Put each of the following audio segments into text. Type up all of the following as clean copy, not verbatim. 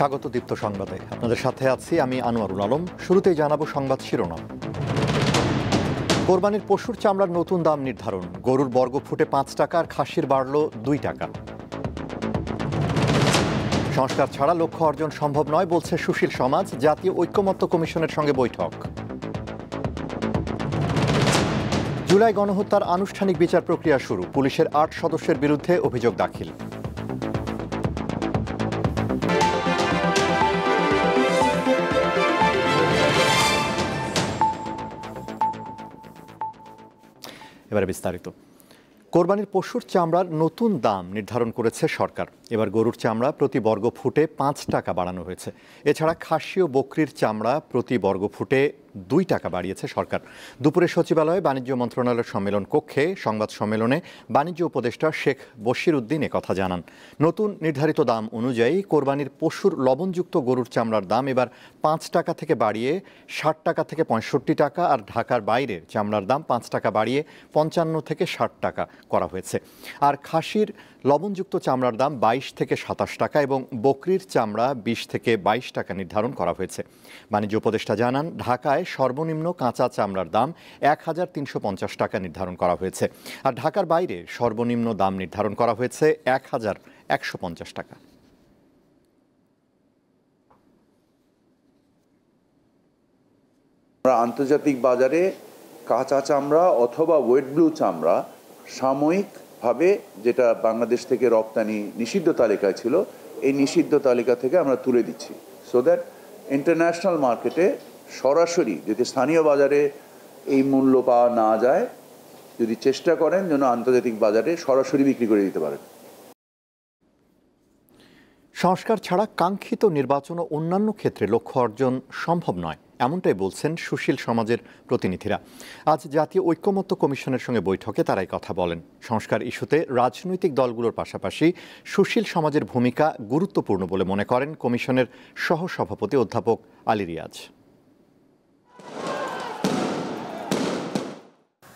স্বাগত দীপ্ত সংবাদে। আপনাদের সাথে আছি আমি আনোয়ারুল আলম। শুরুতেই জানাবো সংবাদ শিরোনাম। কোরবানির পশুর চামড়ার নতুন দাম নির্ধারণ। গরুর বর্গফুটে 5 টাকা আর খাসির বাড়ল 2 টাকা। সংস্কার ছাড়া লক্ষ্য অর্জন সম্ভব নয় বলছে সুশীল সমাজ। জাতীয় ঐক্যমত্য কমিশনের সঙ্গে বৈঠক। জুলাই গণহত্যার আনুষ্ঠানিক বিচার প্রক্রিয়া শুরু। পুলিশের 8 সদস্যের বিরুদ্ধে অভিযোগ দাখিল। এবারে বিস্তারিত। কোরবানির পশুর চামড়ার নতুন দাম নির্ধারণ করেছে সরকার। এবার গরুর চামড়া প্রতি বর্গফুটে 5 টাকা বাড়ানো হয়েছে। এছাড়া খাসি ও বকরির চামড়া প্রতি বর্গফুটে 2 টাকা বাড়িয়েছে সরকার। দুপুরে সচিবালয়ে বাণিজ্য মন্ত্রণালয়ের সম্মেলন কক্ষে সংবাদ সম্মেলনে বাণিজ্য উপদেষ্টা শেখ বশির উদ্দিন একথা জানান। নতুন নির্ধারিত দাম অনুযায়ী কোরবানির পশুর লবণযুক্ত গরুর চামড়ার দাম এবার 5 টাকা থেকে বাড়িয়ে 60 টাকা থেকে 65 টাকা, আর ঢাকার বাইরের চামড়ার দাম 5 টাকা বাড়িয়ে 55 থেকে 60 টাকা করা হয়েছে। আর খাসির লবণযুক্ত চামড়ার দাম 22 থেকে 27 টাকা এবং বকরির চামড়া 20 থেকে 22 টাকা নির্ধারণ করা হয়েছে। বাণিজ্য উপদেষ্টা জানান, ঢাকায় সর্বনিম্ন কাঁচা চামড়ার দাম 1350 টাকা নির্ধারণ করা হয়েছে, আর ঢাকার বাইরে সর্বনিম্ন দাম নির্ধারণ করা হয়েছে 1150 টাকা। আন্তর্জাতিক বাজারে কাঁচা চামড়া অথবা ওয়েট ব্লু চামড়া সাময়িকভাবে, যেটা বাংলাদেশ থেকে রপ্তানি নিষিদ্ধ তালিকায় ছিল, এই নিষিদ্ধ তালিকা থেকে আমরা তুলে দিচ্ছি, সো দ্যাট ইন্টারন্যাশনাল মার্কেটে সরাসরি, যদি স্থানীয় বাজারে এই মূল্য পাওয়া না যায়, যদি চেষ্টা করেন যেন আন্তর্জাতিক বাজারে সরাসরি বিক্রি করে দিতে পারেন। সংস্কার ছাড়া কাঙ্ক্ষিত নির্বাচন ও অন্যান্য ক্ষেত্রে লক্ষ্য অর্জন সম্ভব নয়, এমনটাই বলছেন সুশীল সমাজের প্রতিনিধিরা। আজ জাতীয় ঐক্যমত্য কমিশনের সঙ্গে বৈঠকে তারাই কথা বলেন। সংস্কার ইস্যুতে রাজনৈতিক দলগুলোর পাশাপাশি সুশীল সমাজের ভূমিকা গুরুত্বপূর্ণ বলে মনে করেন কমিশনের সহসভাপতি অধ্যাপক আলী রিয়াজ।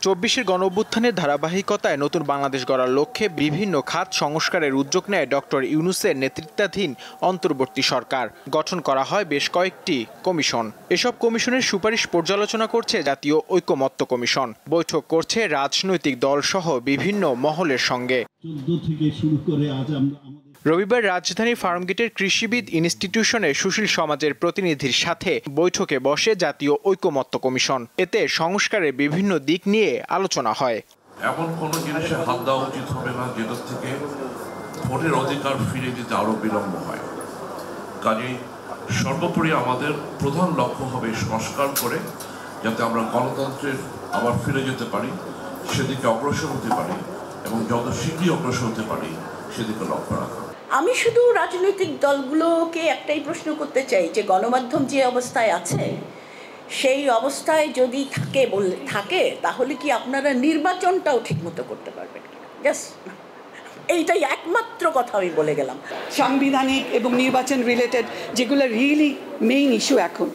24-এর গণঅভ্যুত্থানের ধারাবাহিকতায় নতুন বাংলাদেশ গড়ার লক্ষ্যে বিভিন্ন খাত সংস্কারের উদ্যোগ নেয় ডক্টর ইউনূসের নেতৃত্বাধীন অন্তর্বর্তী সরকার। গঠন করা হয় বেশ কয়েকটি কমিশন। এসব কমিশনের সুপারিশ পর্যালোচনা করছে জাতীয় ঐক্যমত্য কমিশন। বৈঠক করছে রাজনৈতিক দলসহ বিভিন্ন মহলের সঙ্গে। রবিবার রাজধানীর ফার্মগেটের কৃষিবিদ ইনস্টিটিউশনে সুশীল সমাজের প্রতিনিধির সাথে বৈঠকে বসে জাতীয় ঐক্যমত্য কমিশন। এতে সংস্কারের বিভিন্ন দিক নিয়ে আলোচনা হয়। এমন কোন জিনিসে হাত দেওয়া উচিত হবে না যেটা থেকে ভোটের অধিকার ফিরে দিতে আরো বিলম্ব হয়। কাজেই সর্বোপরি আমাদের প্রধান লক্ষ্য হবে সংস্কার করে যাতে আমরা গণতন্ত্রের আবার ফিরে যেতে পারি, সেদিকে অগ্রসর হতে পারি এবং যত শীঘ্রই অগ্রসর হতে পারি সেদিকে লক্ষ্য রাখা। আমি শুধু রাজনৈতিক দলগুলোকে একটাই প্রশ্ন করতে চাই যে গণমাধ্যম যে অবস্থায় আছে সেই অবস্থায় যদি থাকে তাহলে কি আপনারা নির্বাচনটাও ঠিকমতো করতে পারবেন কিনা? জাস্ট এইটাই একমাত্র কথা আমি বলে গেলাম। সাংবিধানিক এবং নির্বাচন রিলেটেড যেগুলো রিয়েলি মেইন ইস্যু এখন,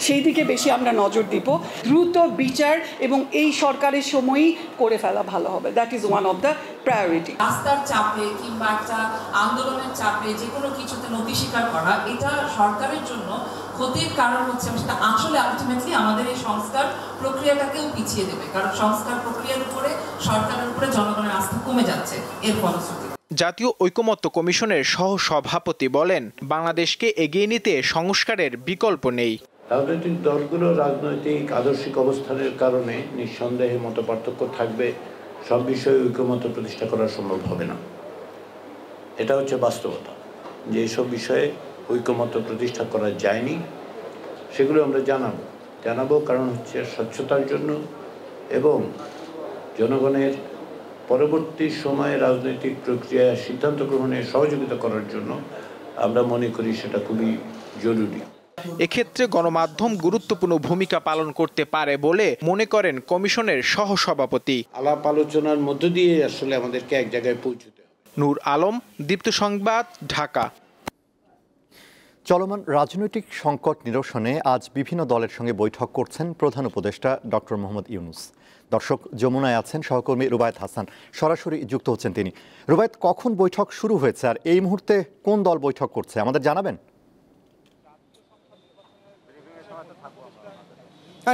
সেই দিকে বেশি আমরা নজর দিব। দ্রুত বিচার এবং এই সরকারের সময়ই করে ফেলা ভালো হবে। That is one of the priority. রাস্তার চাপে কিংবা একটা আন্দোলনের চাপে যে কোনো কিছুতে নথি স্বীকার করা, এটা সরকারের জন্য ক্ষতির কারণ হচ্ছে, সেটা আসলে আলটিমেটলি আমাদের এই সংস্কার প্রক্রিয়াটাকেও পিছিয়ে দেবে, কারণ সংস্কার প্রক্রিয়ার উপরে সরকারের উপরে জনগণের আস্থা কমে যাচ্ছে এর ফলশ্রুতিতে। জাতীয় ঐক্যমত্য কমিশনের সহসভাপতি বলেন, বাংলাদেশকে এগিয়ে নিতে সংস্কারের বিকল্প নেই। রাজনৈতিক দলগুলো রাজনৈতিক আদর্শিক অবস্থানের কারণে নিঃসন্দেহে মতপার্থক্য থাকবে, সব বিষয়ে ঐক্যমত্য প্রতিষ্ঠা করা সম্ভব হবে না। এটা হচ্ছে বাস্তবতা, যে এইসব বিষয়ে ঐক্যমত্য প্রতিষ্ঠা করা যায়নি। সেগুলো আমরা জানাবো কারণ হচ্ছে স্বচ্ছতার জন্য এবং জনগণের পরবর্তী সময়ে রাজনৈতিক প্রক্রিয়া সিদ্ধান্ত গ্রহণে সহযোগিতা করার জন্য আমরা মনে করি সেটা খুবই জরুরি। এক্ষেত্রে গণমাধ্যম গুরুত্বপূর্ণ ভূমিকা পালন করতে পারে বলে মনে করেন কমিশনের সহসভাপতি। আলাপ আলোচনার মধ্য দিয়ে আসলে আমাদেরকে এক জায়গায় পৌঁছতে হবে। নূর আলম, দীপ্ত সংবাদ, ঢাকা। চলমান রাজনৈতিক সংকট নিরসনে আজ বিভিন্ন দলের সঙ্গে বৈঠক করছেন প্রধান উপদেষ্টা ডক্টর মোহাম্মদ ইউনূস। দর্শক যমুনায় আছেন সহকর্মী রুবায়েত হাসান, সরাসরি যুক্ত হচ্ছেন তিনি। রুবায়েত, কখন বৈঠক শুরু হয়েছে আর এই মুহূর্তে কোন দল বৈঠক করছে আমাদের জানাবেন?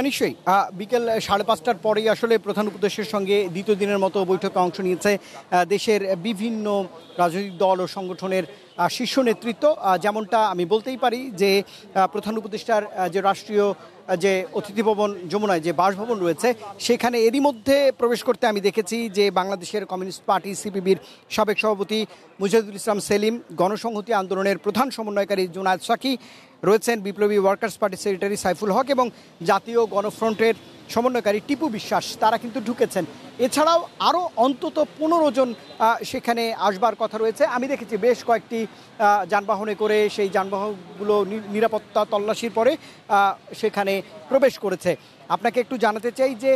নিশ্চয়ই বিকেল 5:30টার পরেই আসলে প্রধান উপদেষ্টার সঙ্গে দ্বিতীয় দিনের মতো বৈঠকে অংশ নিয়েছে দেশের বিভিন্ন রাজনৈতিক দল ও সংগঠনের শীর্ষ নেতৃত্ব। যেমনটা আমি বলতেই পারি যে প্রধান উপদেষ্টার যে রাষ্ট্রীয় যে অতিথি ভবন যমুনায় যে বাসভবন রয়েছে সেখানে এরই মধ্যে প্রবেশ করতে আমি দেখেছি যে বাংলাদেশের কমিউনিস্ট পার্টি সিপিবির সাবেক সভাপতি মুজাহিদুল ইসলাম সেলিম, গণসংহতি আন্দোলনের প্রধান সমন্বয়কারী জুনায়েদ সাকি রয়েছেন, বিপ্লবী ওয়ার্কার্স পার্টির সেক্রেটারি সাইফুল হক এবং জাতীয় গণফ্রন্টের সমন্বয়কারী টিপু বিশ্বাস, তারা কিন্তু ঢুকেছেন। এছাড়াও আরও অন্তত 15 জন সেখানে আসবার কথা রয়েছে। আমি দেখেছি বেশ কয়েকটি যানবাহনে করে সেই যানবাহনগুলো নিরাপত্তা তল্লাশির পরে সেখানে প্রবেশ করেছে। আপনাকে একটু জানাতে চাই যে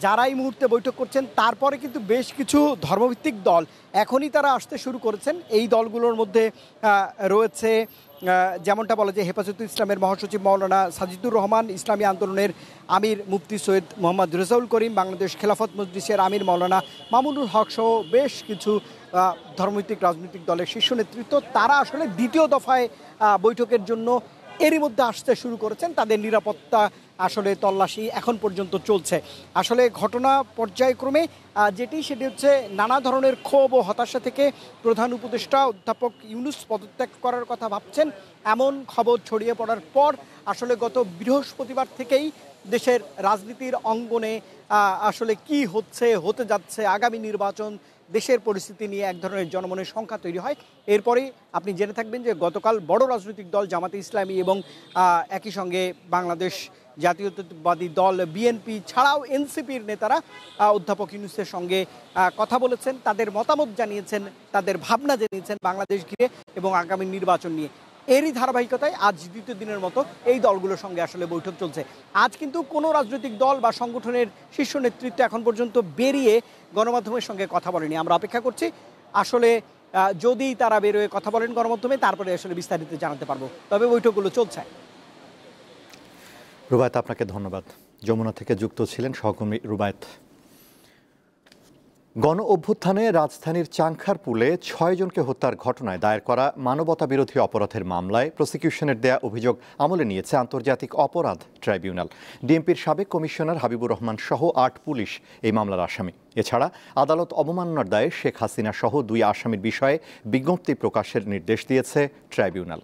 যারা এই মুহূর্তে বৈঠক করছেন তারপরে কিন্তু বেশ কিছু ধর্মভিত্তিক দল এখনই তারা আসতে শুরু করেছেন। এই দলগুলোর মধ্যে রয়েছে যেমনটা বলা যায় হেফাজতুল ইসলামের মহাসচিব মাওলানা সাজিদুর রহমান, ইসলামী আন্দোলনের আমির মুফতি সৈয়দ মোহাম্মদ রেজাউল করিম, বাংলাদেশ খেলাফত মজলিসের আমির মাওলানা মামুনুল হক সহ বেশ কিছু ধর্মভিত্তিক রাজনৈতিক দলের শীর্ষ নেতৃত্ব, তারা আসলে দ্বিতীয় দফায় বৈঠকের জন্য এরই মধ্যে আসতে শুরু করেছেন। তাদের নিরাপত্তা আসলে তল্লাশি এখন পর্যন্ত চলছে। আসলে ঘটনা পর্যায়ক্রমে সেটি হচ্ছে নানা ধরনের ক্ষোভ ও হতাশা থেকে প্রধান উপদেষ্টা অধ্যাপক ইউনূস পদত্যাগ করার কথা ভাবছেন এমন খবর ছড়িয়ে পড়ার পর আসলে গত বৃহস্পতিবার থেকেই দেশের রাজনীতির অঙ্গনে আসলে কি হতে যাচ্ছে, আগামী নির্বাচন, দেশের পরিস্থিতি নিয়ে এক ধরনের জনমনের সংখ্যা তৈরি হয়। এরপরেই আপনি জেনে থাকবেন যে গতকাল বড় রাজনৈতিক দল জামাতে ইসলামী এবং একই সঙ্গে বাংলাদেশ জাতীয়তাবাদী দল বিএনপি ছাড়াও এনসিপির নেতারা অধ্যাপক ইউনূসের সঙ্গে কথা বলেছেন, তাদের মতামত জানিয়েছেন, তাদের ভাবনা জানিয়েছেন বাংলাদেশ ঘিরে এবং আগামী নির্বাচন নিয়ে। এরই ধারাবাহিকতায় আজ দ্বিতীয় দিনের মতো এই দলগুলোর সঙ্গে আসলে বৈঠক চলছে। আজ কিন্তু কোনো রাজনৈতিক দল বা সংগঠনের শীর্ষ নেতৃত্ব এখন পর্যন্ত বেরিয়ে গণমাধ্যমের সঙ্গে কথা বলেনি। আমরা অপেক্ষা করছি আসলে যদি তারা বেরোয় কথা বলেন গণমাধ্যমে, তারপরে আসলে বিস্তারিত জানাতে পারবো। তবে বৈঠকগুলো চলছে। রুবায়েত, আপনাকে ধন্যবাদ। যমুনা থেকে যুক্ত ছিলেন সহকর্মী রুবায়েত। গণ অভ্যুত্থানে রাজধানীর চাংখারপুলে 6 জনকে হত্যার ঘটনায় দায়ের করা মানবতা বিরোধী অপরাধের মামলায় প্রসিকিউশনের দেয়া অভিযোগ আমলে নিয়েছে আন্তর্জাতিক অপরাধ ট্রাইব্যুনাল। ডিএমপির সাবেক কমিশনার হাবিবুর রহমান সহ 8 পুলিশ এই মামলার আসামি। এছাড়া আদালত অবমাননার দায়ে শেখ হাসিনা সহ 2 আসামির বিষয়ে বিজ্ঞপ্তি প্রকাশের নির্দেশ দিয়েছে ট্রাইব্যুনাল।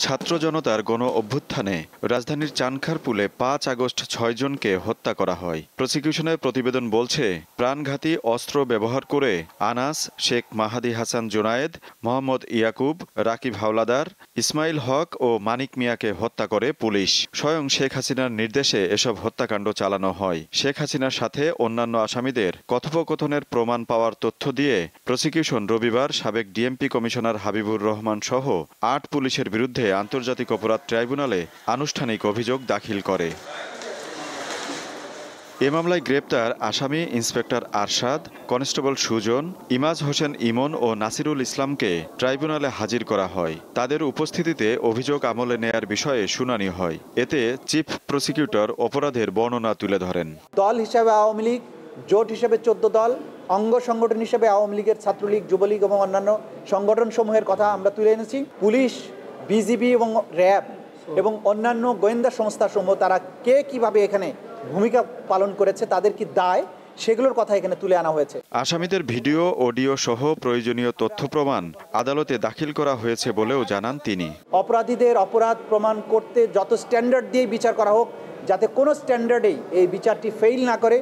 ছাত্র জনতার গণ অভ্যুত্থানে রাজধানীর চানখারপুলে 5 আগস্ট 6 জনকে হত্যা করা হয়। প্রসিকিউশনের প্রতিবেদন বলছে, প্রাণঘাতী অস্ত্র ব্যবহার করে আনাস, শেখ মাহাদি হাসান জুনায়েদ, মোহাম্মদ ইয়াকুব, রাকিব হাওলাদার, ইসমাইল হক ও মানিক মিয়াকে হত্যা করে পুলিশ। স্বয়ং শেখ হাসিনার নির্দেশে এসব হত্যাকাণ্ড চালানো হয়। শেখ হাসিনার সাথে অন্যান্য আসামিদের কথোপকথনের প্রমাণ পাওয়ার তথ্য দিয়ে প্রসিকিউশন রবিবার সাবেক ডিএমপি কমিশনার হাবিবুর রহমান সহ 8 পুলিশের বিরুদ্ধে আন্তর্জাতিক অপরাধ ট্রাইব্যুনালে আনুষ্ঠানিক অভিযোগ দাখিল করে। এ মামলায় গ্রেপ্তার আসামি ইন্সপেক্টর আরশাদ, কনস্টেবল সুজন, ইমাজ হোসেন ইমন ও নাসিরুল ইসলামকে ট্রাইব্যুনালে হাজির করা হয়। তাদের উপস্থিতিতে অভিযোগ আমলে নেয়ার বিষয়ে শুনানি হয়। এতে চিফ প্রসিকিউটর অপরাধের বর্ণনা তুলে ধরেন। দল হিসাবে আওয়ামী লীগ, জোট হিসেবে 14 দল, অঙ্গ সংগঠন হিসেবে আওয়ামী লীগের ছাত্রলীগ, যুবলীগ এবং অন্যান্য সংগঠন সমূহের কথা আমরা তুলে এনেছি। পুলিশ, বিজিবি এবং র্যাব এবং অন্যান্য গোয়েন্দা সংস্থাসমূহ তারা কিভাবে এখানে ভূমিকা পালন করেছে, তাদের কি দায়, সেগুলোর কথা এখানে তুলে আনা হয়েছে। আসামিদের ভিডিও, অডিও সহ প্রয়োজনীয় তথ্য প্রমাণ আদালতে দাখিল করা হয়েছে বলেও জানান তিনি। অপরাধীদের অপরাধ প্রমাণ করতে যত স্ট্যান্ডার্ড দিয়ে বিচার করা হোক, যাতে কোনো স্ট্যান্ডার্ডেই এই বিচারটি ফেইল না করে,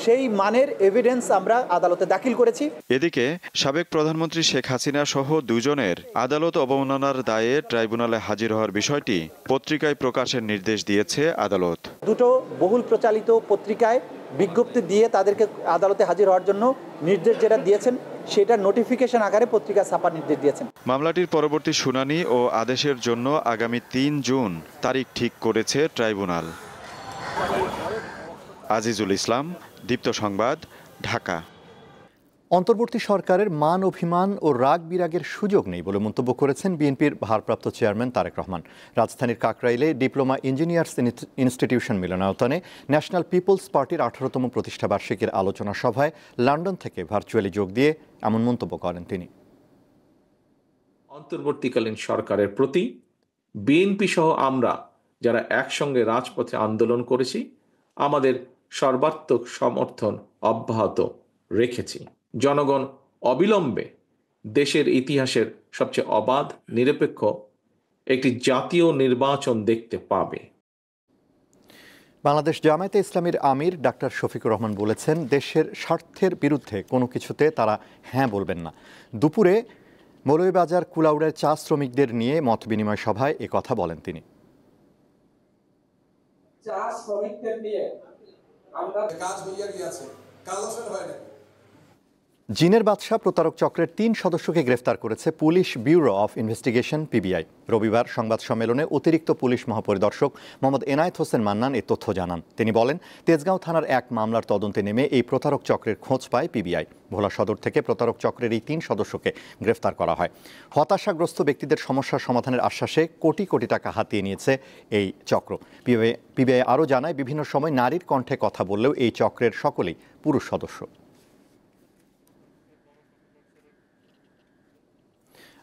সেই মানের এভিডেন্স আমরা আদালতে দাখিল করেছি। এদিকে সাবেক প্রধানমন্ত্রী শেখ হাসিনা সহ 2 জনের আদালত অবমাননার দায়ে ট্রাইব্যুনালে হাজির হওয়ার বিষয়টি পত্রিকায় প্রকাশের নির্দেশ দিয়েছে আদালত। 2 বহুল প্রচালিত পত্রিকায় বিজ্ঞপ্তি দিয়ে তাদেরকে আদালতে হাজির হওয়ার জন্য নির্দেশ যেটা দিয়েছেন, সেটা নোটিফিকেশন আকারে পত্রিকা ছাপার নির্দেশ দিয়েছেন। মামলাটির পরবর্তী শুনানি ও আদেশের জন্য আগামী 3 জুন তারিখ ঠিক করেছে ট্রাইব্যুনাল। আজিজুল ইসলাম, দীপ্ত সংবাদ, ঢাকা। অন্তর্বর্তী সরকারের মান অভিমান ও রাগ বিরাগের সুযোগ নেই বলে মন্তব্য করেছেন বিএনপির ভারপ্রাপ্ত চেয়ারম্যান তারেক রহমান। রাজধানীর কাকরাইলে ডিপ্লোমা ইঞ্জিনিয়ার্স ইনস্টিটিউশন মিলনায়তনে ন্যাশনাল পিপলস পার্টির 18তম প্রতিষ্ঠাবার্ষিকীর আলোচনা সভায় লন্ডন থেকে ভার্চুয়ালি যোগ দিয়ে এমন মন্তব্য করেন তিনি। অন্তর্বর্তীকালীন সরকারের প্রতি বিএনপি সহ আমরা যারা একসঙ্গে রাজপথে আন্দোলন করেছি আমাদের সর্বাত্মক সমর্থন অব্যাহত রেখেছি। জনগণ অবিলম্বে দেশের ইতিহাসের সবচেয়ে অবাধ, নিরপেক্ষ একটি জাতীয় নির্বাচন দেখতে পাবে। বাংলাদেশ জামায়াতে ইসলামীর আমির ডাক্তার শফিকুর রহমান বলেছেন, দেশের স্বার্থের বিরুদ্ধে কোনো কিছুতে তারা হ্যাঁ বলবেন না। দুপুরে মৌলভীবাজার কুলাউড়ের চা শ্রমিকদের নিয়ে মত বিনিময় সভায় কথা বলেন তিনি। চা শ্রমিকদের নিয়ে আমরা কাজ হইয়া গিয়েছে, কালেকশন হয় না। জিনের বাদশা প্রতারক চক্রের 3 সদস্যকে গ্রেফতার করেছে police bureau of investigation PBI. রবিবার সংবাদ সম্মেলনে অতিরিক্ত পুলিশ মহাপরিদর্শক মোহাম্মদ এনায়েত হোসেন মান্নান এই তথ্য জানান। তিনি বলেন, তেজগাঁও থানার এক মামলার তদন্তে নেমে এই প্রতারক চক্রের খোঁজ পায় পিবিআই। ভোলা সদর থেকে প্রতারক চক্রের এই 3 সদস্যকে গ্রেফতার করা হয়। হতাশাগ্রস্ত ব্যক্তিদের সমস্যার সমাধানের আশ্বাসে কোটি কোটি টাকা হাতিয়ে নিয়েছে এই চক্র। পিবিআই আরও জানায়, বিভিন্ন সময় নারীর কণ্ঠে কথা বললেও এই চক্রের সকলেই পুরুষ সদস্য।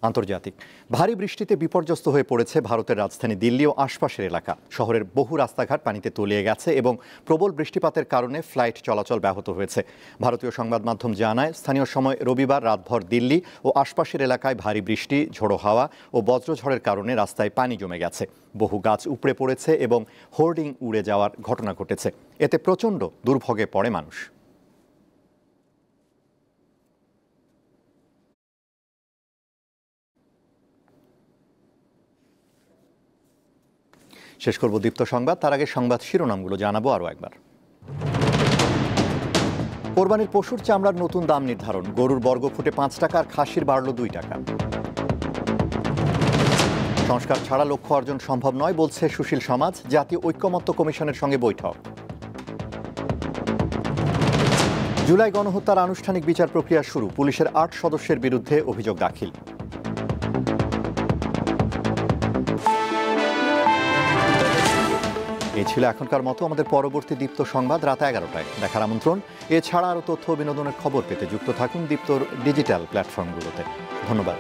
আন্তর্জাতিক ভারী বৃষ্টিতে বিপর্যস্ত হয়ে পড়েছে ভারতের রাজধানী দিল্লি ও আশপাশের এলাকা। শহরের বহু রাস্তাঘাট পানিতে তলিয়ে গেছে এবং প্রবল বৃষ্টিপাতের কারণে ফ্লাইট চলাচল ব্যাহত হয়েছে। ভারতীয় সংবাদ মাধ্যম জানায়, স্থানীয় সময় রবিবার রাতভর দিল্লি ও আশপাশের এলাকায় ভারী বৃষ্টি, ঝোড়ো হাওয়া ও বজ্রঝড়ের কারণে রাস্তায় পানি জমে গেছে। বহু গাছ উপড়ে পড়েছে এবং হোর্ডিং উড়ে যাওয়ার ঘটনা ঘটেছে। এতে প্রচণ্ড দুর্ভোগে পড়ে মানুষ। শেষ করব দীপ্ত সংবাদ, তার আগে সংবাদ শিরোনামগুলো জানাবো আরও একবার। কোরবানির পশুর চামড়ার নতুন দাম নির্ধারণ, গরুর বর্গফুটে 5 টাকা আর খাসির বাড়ল 2 টাকা। সংস্কার ছাড়া লক্ষ্য অর্জন সম্ভব নয় বলছে সুশীল সমাজ, জাতীয় ঐক্যমত্য কমিশনের সঙ্গে বৈঠক। জুলাই গণহত্যার আনুষ্ঠানিক বিচার প্রক্রিয়া শুরু, পুলিশের 8 সদস্যের বিরুদ্ধে অভিযোগ দাখিল। এই ছিল এখনকার মতো। আমাদের পরবর্তী দীপ্ত সংবাদ রাত 11টায় দেখার আমন্ত্রণ। এছাড়া আরও তথ্য ও বিনোদনের খবর পেতে যুক্ত থাকুন দীপ্তর ডিজিটাল প্ল্যাটফর্মগুলোতে। ধন্যবাদ।